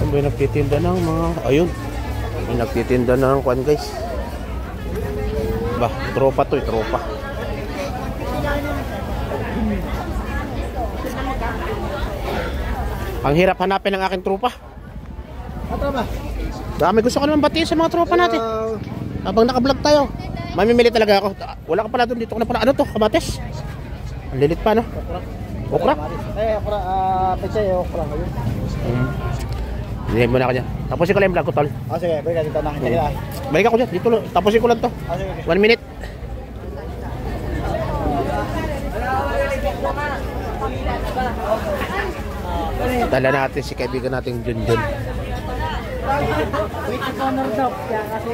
May nagtitinda ng mga, ayun. May nagtitinda ng kwan guys. Ba, tropa to, tropa. Ang hirap hanapin ng aking tropa. Tropa. Dami gusto ko naman batiin sa mga tropa natin. Habang naka-vlog tayo. Mamimili talaga ako. Wala ka pala doon, dito ko na pala. Ano to? Kamates? Ang lilit pa, no? Okra? Okra, pechay, okra. Hindi mo na ako dyan. Tapusin ko lang yung vlog ko, tol. Sige, balik dito na. Balik ako dyan. Dito, tapusin ko lang to. 1 minute. Dala natin si kaibigan nating Junjun.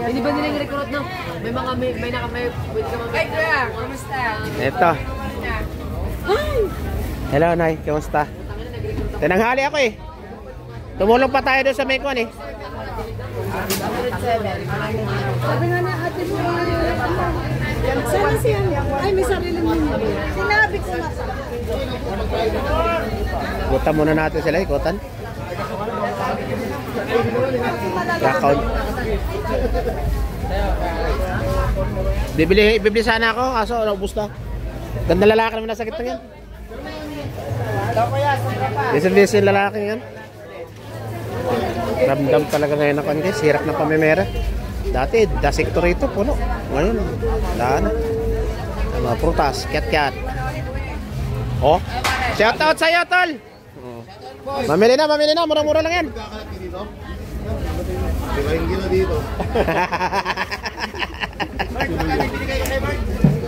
Hindi ba nila i-recruit, no? May mga may pwede ka mamay. Ay, kuya, kamusta? Ito. Hello, Nay. Kamusta? Tinanghali ako eh. Tumulong pa tayo doon sa Mekwan eh. Sabi nga na ate mo, sana siya. Ay, may sarili mo niya. Sinabi ko na. Ikutan muna natin sila, ikutan. Account. Bibili sana ako, kaso naubos na. Ganda lalaki naman nasa gitna yan. Bisa-bisa yung lalaki yan. Ramdam talaga ngayon ako guys, hirap na pamimera. Dati, dasektor ito, puno. Ngayon, daan. Mga prutas, kat-kat. Oh, shout out sa'yo, tol! Mamili na, mura-mura lang yan.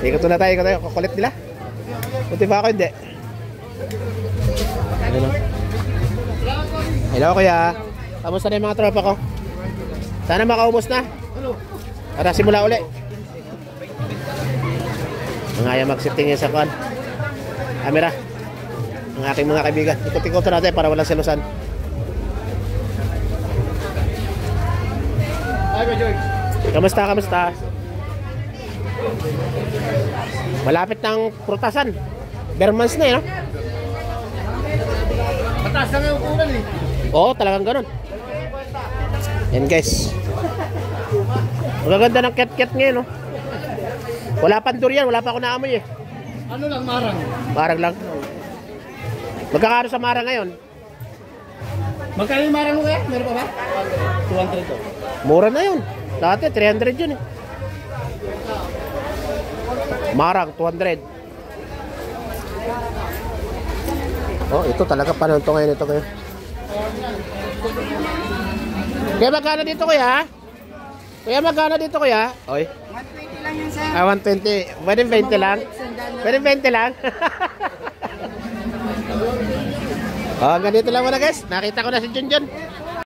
Ikot na tayo, kukulit nila. Kunti pa ako, hindi. Hello, kuya. Kamusta na yung mga tropa ko? Sana makaubos na. Para simula uli. Mga ayaw mag-sitting sa kwan. Camera. Ang aking mga kaibigan. Ikot-ikot natin para walang selusan. Kamusta? Malapit ng prutasan. Bermans na eh, no? Mataas na yung ulan eh. Oo, talagang ganun. Yan guys. Magaganda ng ket-ket ngayon, no? Wala pang durian, wala pa ako naamoy eh. Ano lang, marang? Marang lang. Magkakaro sa marang ngayon? Magkano yung marang mo kaya? Meron pa ba? 200 to. Mura na yun. Dati 300 yun eh. Marang 200. Oh, ito talaga panahon to ngayon, ito ngayon. Kaya magkano dito kuya? Kuya magkano dito kuya? Oy. 120 lang yan, sir. 120. Pwede 20 lang? Pwede 20 lang? Oh, ganito lang muna guys. Nakita ko na si Junjun.